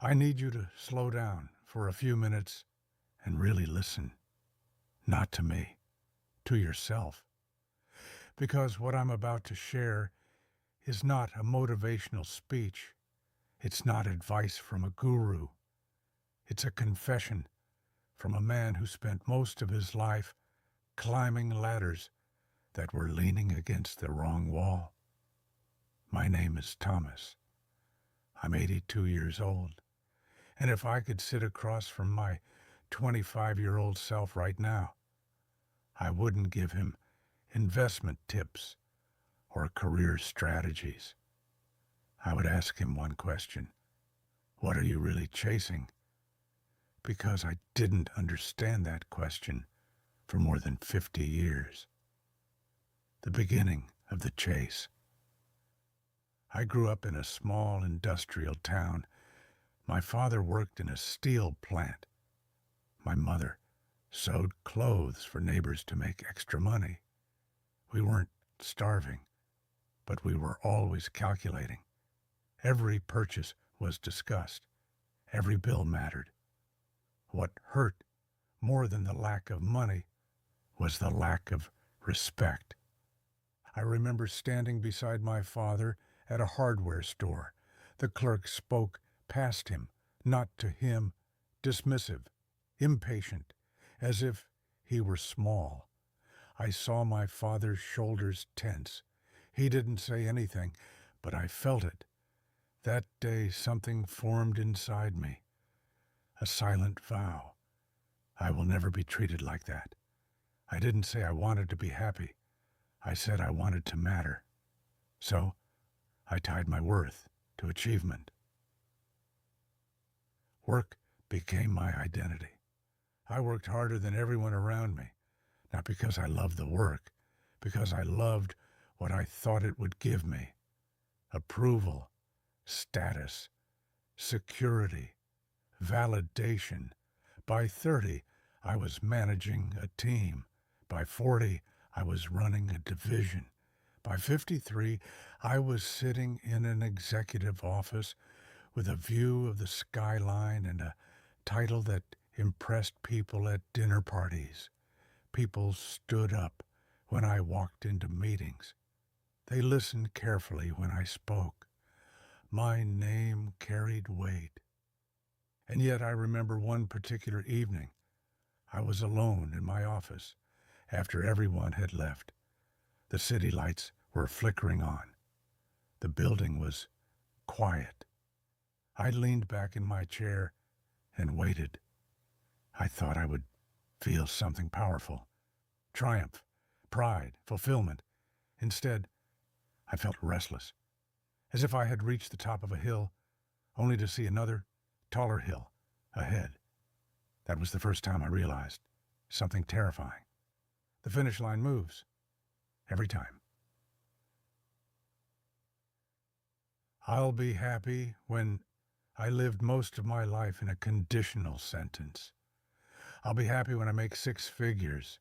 I need you to slow down for a few minutes and really listen. Not to me, to yourself. Because what I'm about to share is not a motivational speech. It's not advice from a guru. It's a confession from a man who spent most of his life climbing ladders that were leaning against the wrong wall. My name is Thomas. I'm 82 years old. And if I could sit across from my 25-year-old self right now, I wouldn't give him investment tips or career strategies. I would ask him one question. What are you really chasing? Because I didn't understand that question for more than 50 years. The beginning of the chase. I grew up in a small industrial town. My father worked in a steel plant. My mother sewed clothes for neighbors to make extra money. We weren't starving, but we were always calculating. Every purchase was discussed. Every bill mattered. What hurt more than the lack of money was the lack of respect. I remember standing beside my father at a hardware store. The clerk spoke past him, not to him, dismissive, impatient, as if he were small. I saw my father's shoulders tense. He didn't say anything, but I felt it. That day something formed inside me. A silent vow. I will never be treated like that. I didn't say I wanted to be happy. I said I wanted to matter. So I tied my worth to achievement. Work became my identity. I worked harder than everyone around me, not because I loved the work, because I loved what I thought it would give me. Approval, status, security, validation. By 30, I was managing a team. By 40, I was running a division. By 53, I was sitting in an executive office with a view of the skyline and a title that impressed people at dinner parties. People stood up when I walked into meetings. They listened carefully when I spoke. My name carried weight. And yet I remember one particular evening. I was alone in my office after everyone had left. The city lights were flickering on. The building was quiet. I leaned back in my chair and waited. I thought I would feel something powerful. Triumph, pride, fulfillment. Instead, I felt restless, as if I had reached the top of a hill, only to see another, taller hill ahead. That was the first time I realized something terrifying. The finish line moves every time. I'll be happy when I lived most of my life in a conditional sentence. I'll be happy when I make 6 figures.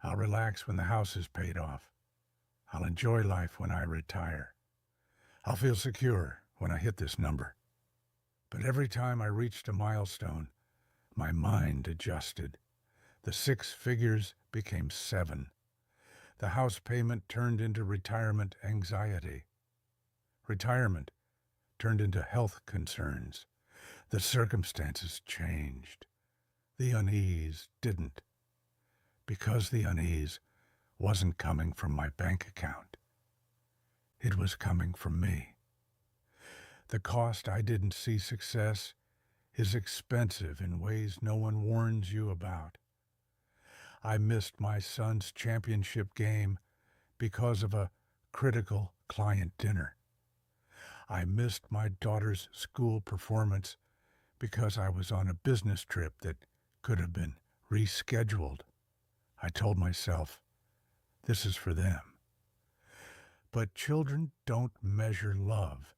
I'll relax when the house is paid off. I'll enjoy life when I retire. I'll feel secure when I hit this number. But every time I reached a milestone, my mind adjusted. The 6 figures became 7. The house payment turned into retirement anxiety. Retirement turned into health concerns. The circumstances changed. The unease didn't. Because the unease wasn't coming from my bank account. It was coming from me. The cost I didn't see success is expensive in ways no one warns you about. I missed my son's championship game because of a critical client dinner. I missed my daughter's school performance because I was on a business trip that could have been rescheduled. I told myself, this is for them. But children don't measure love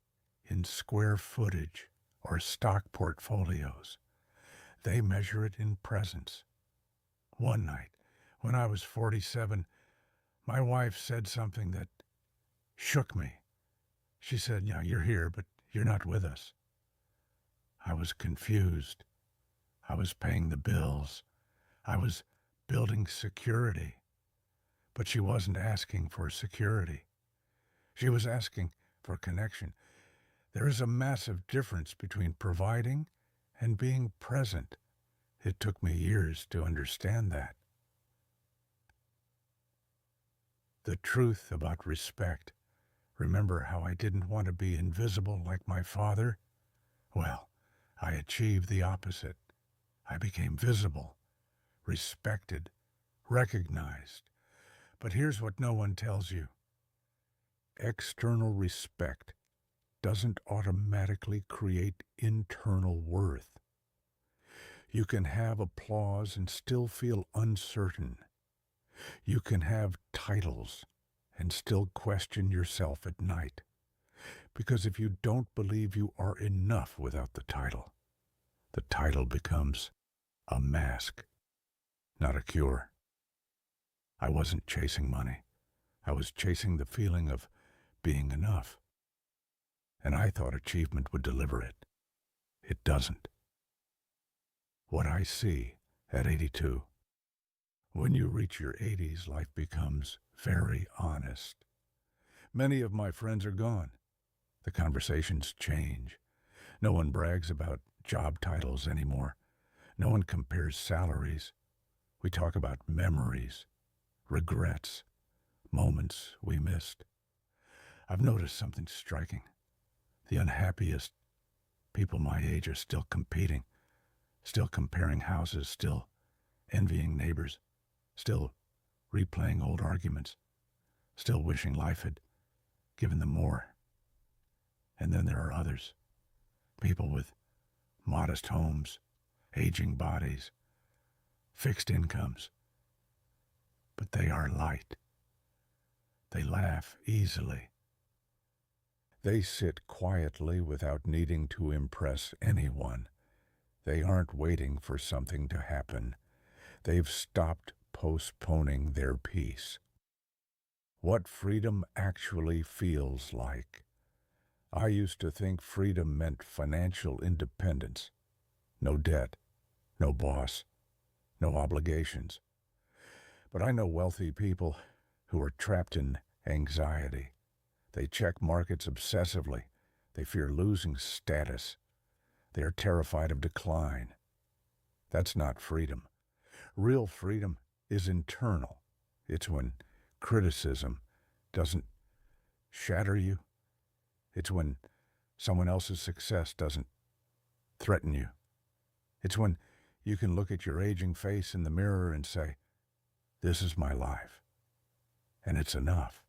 in square footage or stock portfolios. They measure it in presence. One night, when I was 47, my wife said something that shook me. She said, "Yeah, you're here, but you're not with us." was confused. I was paying the bills. I was building security. But she wasn't asking for security. She was asking for connection. There is a massive difference between providing and being present. It took me years to understand that. The truth about respect. Remember how I didn't want to be invisible like my father? Well, I achieved the opposite. I became visible, respected, recognized. But here's what no one tells you. External respect doesn't automatically create internal worth. You can have applause and still feel uncertain. You can have titles and still question yourself at night. Because if you don't believe you are enough without the title becomes a mask, not a cure. I wasn't chasing money. I was chasing the feeling of being enough. And I thought achievement would deliver it. It doesn't. What I see at 82. When you reach your 80s, life becomes very honest. Many of my friends are gone. The conversations change. No one brags about job titles anymore. No one compares salaries. We talk about memories, regrets, moments we missed. I've noticed something striking. The unhappiest people my age are still competing, still comparing houses, still envying neighbors, still replaying old arguments, still wishing life had given them more. And then there are others, people with modest homes, aging bodies, fixed incomes. But they are light. They laugh easily. They sit quietly without needing to impress anyone. They aren't waiting for something to happen. They've stopped postponing their peace. What freedom actually feels like. I used to think freedom meant financial independence. No debt, no boss, no obligations. But I know wealthy people who are trapped in anxiety. They check markets obsessively. They fear losing status. They are terrified of decline. That's not freedom. Real freedom is internal. It's when criticism doesn't shatter you. It's when someone else's success doesn't threaten you. It's when you can look at your aging face in the mirror and say, "This is my life," and it's enough.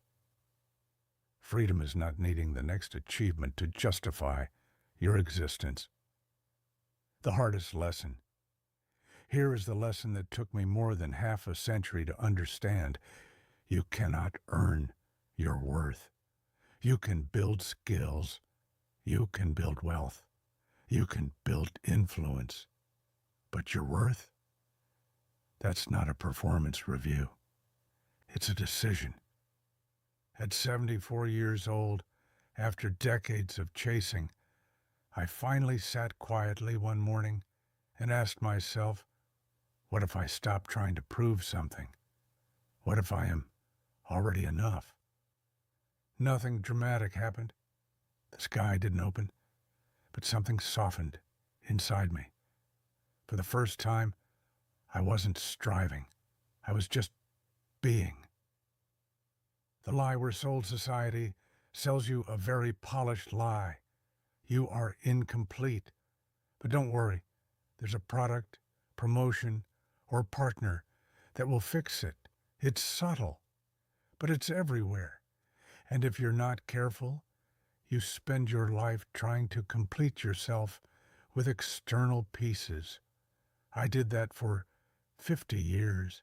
Freedom is not needing the next achievement to justify your existence. The hardest lesson. Here is the lesson that took me more than half a century to understand. You cannot earn your worth. You can build skills. You can build wealth. You can build influence. But your worth? That's not a performance review. It's a decision. At 74 years old, after decades of chasing, I finally sat quietly one morning and asked myself, what if I stop trying to prove something? What if I am already enough? Nothing dramatic happened. The sky didn't open, but something softened inside me. For the first time, I wasn't striving. I was just being. The lie we're sold society sells you a very polished lie. You are incomplete. But don't worry. There's a product, promotion, or partner that will fix it. It's subtle, but it's everywhere. And if you're not careful, you spend your life trying to complete yourself with external pieces. I did that for 50 years.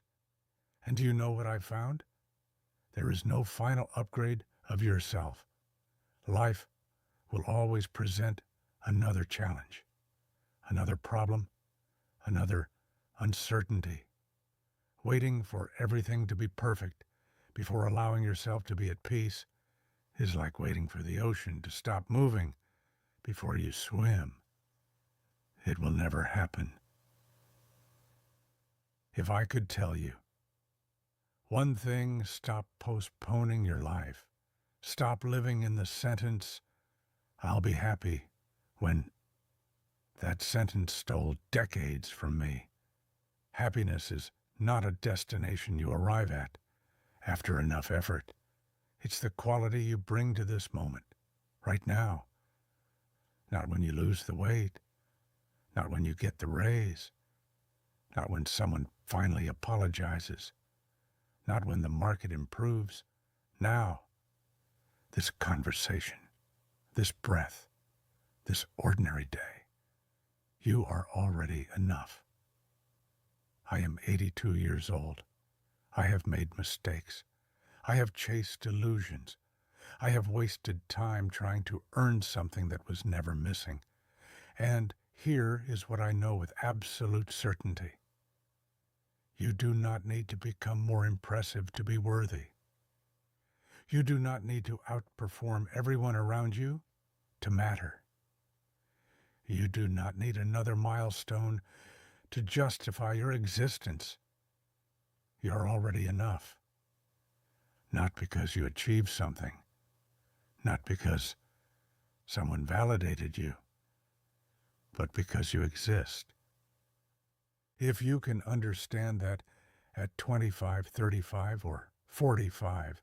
And do you know what I found? There is no final upgrade of yourself. Life will always present another challenge, another problem, another uncertainty. Waiting for everything to be perfect before allowing yourself to be at peace is like waiting for the ocean to stop moving before you swim. It will never happen. If I could tell you one thing, stop postponing your life. Stop living in the sentence, "I'll be happy," when that sentence stole decades from me. Happiness is not a destination you arrive at after enough effort. It's the quality you bring to this moment, right now. Not when you lose the weight, not when you get the raise, not when someone finally apologizes, not when the market improves. Now, this conversation, this breath, this ordinary day, you are already enough. I am 82 years old. I have made mistakes. I have chased illusions. I have wasted time trying to earn something that was never missing. And here is what I know with absolute certainty. You do not need to become more impressive to be worthy. You do not need to outperform everyone around you to matter. You do not need another milestone to justify your existence. You're already enough. Not because you achieved something, not because someone validated you, but because you exist. If you can understand that at 25, 35, or 45,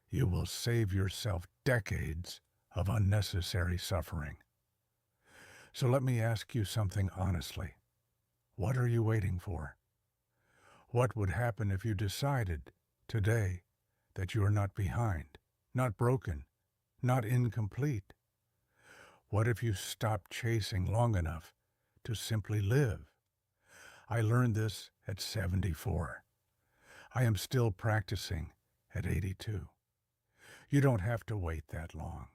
you will save yourself decades of unnecessary suffering. So let me ask you something honestly. What are you waiting for? What would happen if you decided today that you are not behind, not broken, not incomplete? What if you stopped chasing long enough to simply live? I learned this at 74. I am still practicing at 82. You don't have to wait that long.